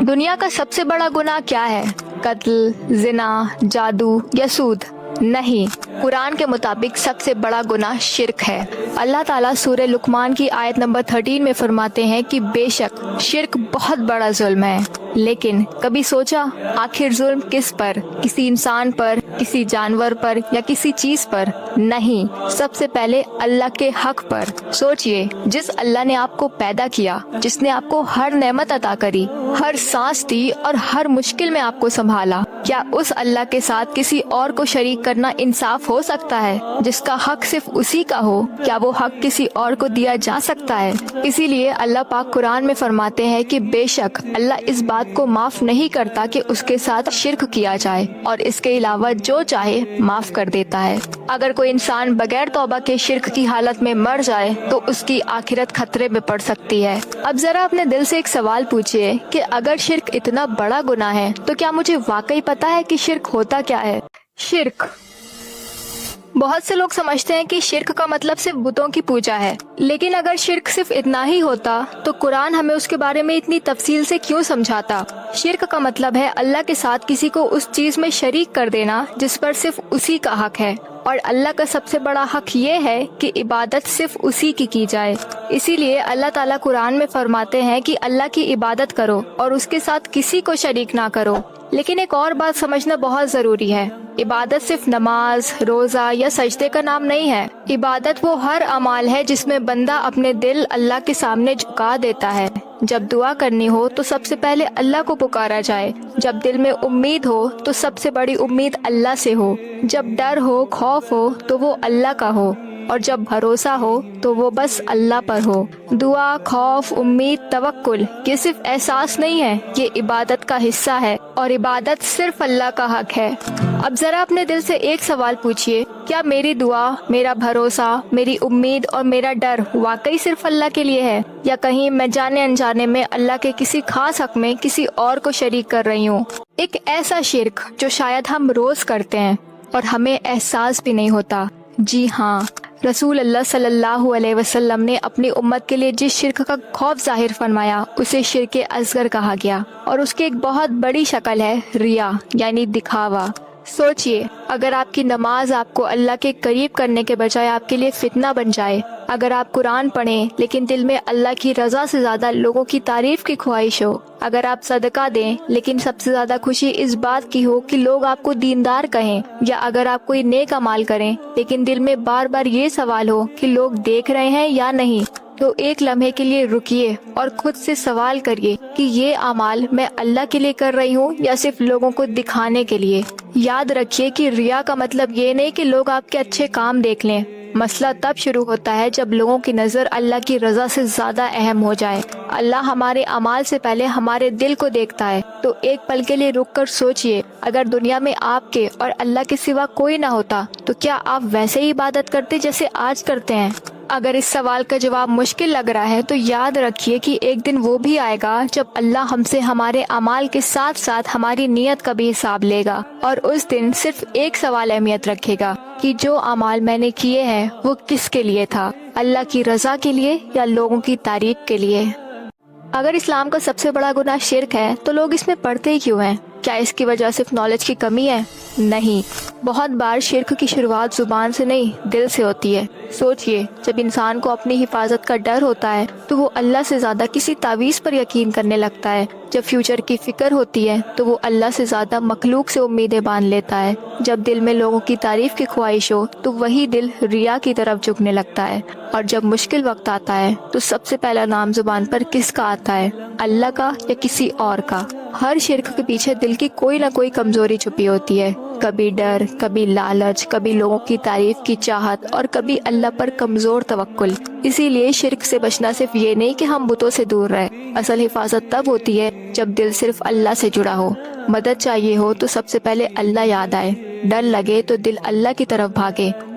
دنیا کا سب سے بڑا گناہ کیا ہے؟ قتل، زنا، جادو یا سود؟ نہیں، قرآن کے مطابق سب سے بڑا گناہ شرک ہے۔ اللہ تعالیٰ سورہ لقمان کی آیت نمبر 13 میں فرماتے ہیں کہ بے شک شرک بہت بڑا ظلم ہے۔ لیکن کبھی سوچا آخر ظلم کس پر؟ کسی انسان پر، کسی جانور پر یا کسی چیز پر؟ نہیں، سب سے پہلے اللہ کے حق پر۔ سوچئے، جس اللہ نے آپ کو پیدا کیا، جس نے آپ کو ہر نعمت عطا کری، ہر سانس دی اور ہر مشکل میں آپ کو سنبھالا، کیا اس اللہ کے ساتھ کسی اور کو شریک کرنا انصاف ہو سکتا ہے؟ جس کا حق صرف اسی کا ہو، کیا وہ حق کسی اور کو دیا جا سکتا ہے؟ اسی لیے اللہ پاک قرآن میں فرماتے ہیں کہ بے شک اللہ اس بات کو معاف نہیں کرتا کہ اس کے ساتھ شرک کیا جائے، اور اس کے علاوہ جو چاہے معاف کر دیتا ہے۔ اگر کوئی انسان بغیر توبہ کے شرک کی حالت میں مر جائے تو اس کی آخرت خطرے میں پڑ سکتی ہے۔ اب ذرا اپنے دل سے ایک سوال پوچھئے کہ اگر شرک اتنا بڑا گناہ ہے تو کیا مجھے واقعی پتا ہے کہ شرک ہوتا کیا ہے؟ شرک، بہت سے لوگ سمجھتے ہیں کہ شرک کا مطلب صرف بتوں کی پوجا ہے، لیکن اگر شرک صرف اتنا ہی ہوتا تو قرآن ہمیں اس کے بارے میں اتنی تفصیل سے کیوں سمجھاتا؟ شرک کا مطلب ہے اللہ کے ساتھ کسی کو اس چیز میں شریک کر دینا جس پر صرف اسی کا حق ہے، اور اللہ کا سب سے بڑا حق یہ ہے کہ عبادت صرف اسی کی جائے۔ اسی لیے اللہ تعالیٰ قرآن میں فرماتے ہیں کہ اللہ کی عبادت کرو اور اس کے ساتھ کسی کو شریک نہ کرو۔ لیکن ایک اور بات سمجھنا بہت ضروری ہے، عبادت صرف نماز، روزہ یا سجدے کا نام نہیں ہے۔ عبادت وہ ہر عمل ہے جس میں بندہ اپنے دل اللہ کے سامنے جھکا دیتا ہے۔ جب دعا کرنی ہو تو سب سے پہلے اللہ کو پکارا جائے، جب دل میں امید ہو تو سب سے بڑی امید اللہ سے ہو، جب ڈر ہو، خوف ہو تو وہ اللہ کا ہو، اور جب بھروسہ ہو تو وہ بس اللہ پر ہو۔ دعا، خوف، امید، توکل یہ صرف احساس نہیں ہے، یہ عبادت کا حصہ ہے، اور عبادت صرف اللہ کا حق ہے۔ اب ذرا اپنے دل سے ایک سوال پوچھئے، کیا میری دعا، میرا بھروسہ، میری امید اور میرا ڈر واقعی صرف اللہ کے لیے ہے، یا کہیں میں جانے انجانے میں اللہ کے کسی خاص حق میں کسی اور کو شریک کر رہی ہوں؟ ایک ایسا شرک جو شاید ہم روز کرتے ہیں اور ہمیں احساس بھی نہیں ہوتا۔ جی ہاں، رسول اللہ صلی اللہ علیہ وسلم نے اپنی امت کے لیے جس شرک کا خوف ظاہر فرمایا اسے شرک اصغر کہا گیا، اور اس کی ایک بہت بڑی شکل ہے ریا، یعنی دکھاوا۔ سوچئے، اگر آپ کی نماز آپ کو اللہ کے قریب کرنے کے بجائے آپ کے لیے فتنہ بن جائے، اگر آپ قرآن پڑھیں لیکن دل میں اللہ کی رضا سے زیادہ لوگوں کی تعریف کی خواہش ہو، اگر آپ صدقہ دیں لیکن سب سے زیادہ خوشی اس بات کی ہو کہ لوگ آپ کو دیندار کہیں، یا اگر آپ کوئی نیک اعمال کریں لیکن دل میں بار بار یہ سوال ہو کہ لوگ دیکھ رہے ہیں یا نہیں، تو ایک لمحے کے لیے رکیے اور خود سے سوال کریے کہ یہ اعمال میں اللہ کے لیے کر رہی ہوں یا صرف لوگوں کو دکھانے کے لیے۔ یاد رکھیے کہ ریا کا مطلب یہ نہیں کہ لوگ آپ کے اچھے کام دیکھ لیں۔ مسئلہ تب شروع ہوتا ہے جب لوگوں کی نظر اللہ کی رضا سے زیادہ اہم ہو جائے۔ اللہ ہمارے اعمال سے پہلے ہمارے دل کو دیکھتا ہے، تو ایک پل کے لیے رک کر سوچئے، اگر دنیا میں آپ کے اور اللہ کے سوا کوئی نہ ہوتا تو کیا آپ ویسے ہی عبادت کرتے جیسے آج کرتے ہیں؟ اگر اس سوال کا جواب مشکل لگ رہا ہے تو یاد رکھیے کہ ایک دن وہ بھی آئے گا جب اللہ ہم سے ہمارے اعمال کے ساتھ ساتھ ہماری نیت کا بھی حساب لے گا، اور اس دن صرف ایک سوال اہمیت رکھے گا کہ جو اعمال میں نے کیے ہیں وہ کس کے لیے تھا، اللہ کی رضا کے لیے یا لوگوں کی تعریف کے لیے۔ اگر اسلام کا سب سے بڑا گناہ شرک ہے تو لوگ اس میں پڑھتے ہی کیوں ہیں؟ کیا اس کی وجہ صرف نالج کی کمی ہے؟ نہیں، بہت بار شرک کی شروعات زبان سے نہیں، دل سے ہوتی ہے۔ سوچئے، جب انسان کو اپنی حفاظت کا ڈر ہوتا ہے تو وہ اللہ سے زیادہ کسی تعویذ پر یقین کرنے لگتا ہے۔ جب فیوچر کی فکر ہوتی ہے تو وہ اللہ سے زیادہ مخلوق سے امیدیں باندھ لیتا ہے۔ جب دل میں لوگوں کی تعریف کی خواہش ہو تو وہی دل ریا کی طرف جھکنے لگتا ہے، اور جب مشکل وقت آتا ہے تو سب سے پہلا نام زبان پر کس کا آتا ہے؟ اللہ کا یا کسی اور کا؟ ہر شرک کے پیچھے دل کی کوئی نہ کوئی کمزوری چھپی ہوتی ہے، کبھی ڈر، کبھی لالچ، کبھی لوگوں کی تعریف کی چاہت، اور کبھی اللہ پر کمزور توکل۔ اسی لیے شرک سے بچنا صرف یہ نہیں کہ ہم بتوں سے دور رہیں، اصل حفاظت تب ہوتی ہے جب دل صرف اللہ سے جڑا ہو۔ مدد چاہیے ہو تو سب سے پہلے اللہ یاد آئے، ڈر لگے تو دل اللہ کی طرف بھاگے،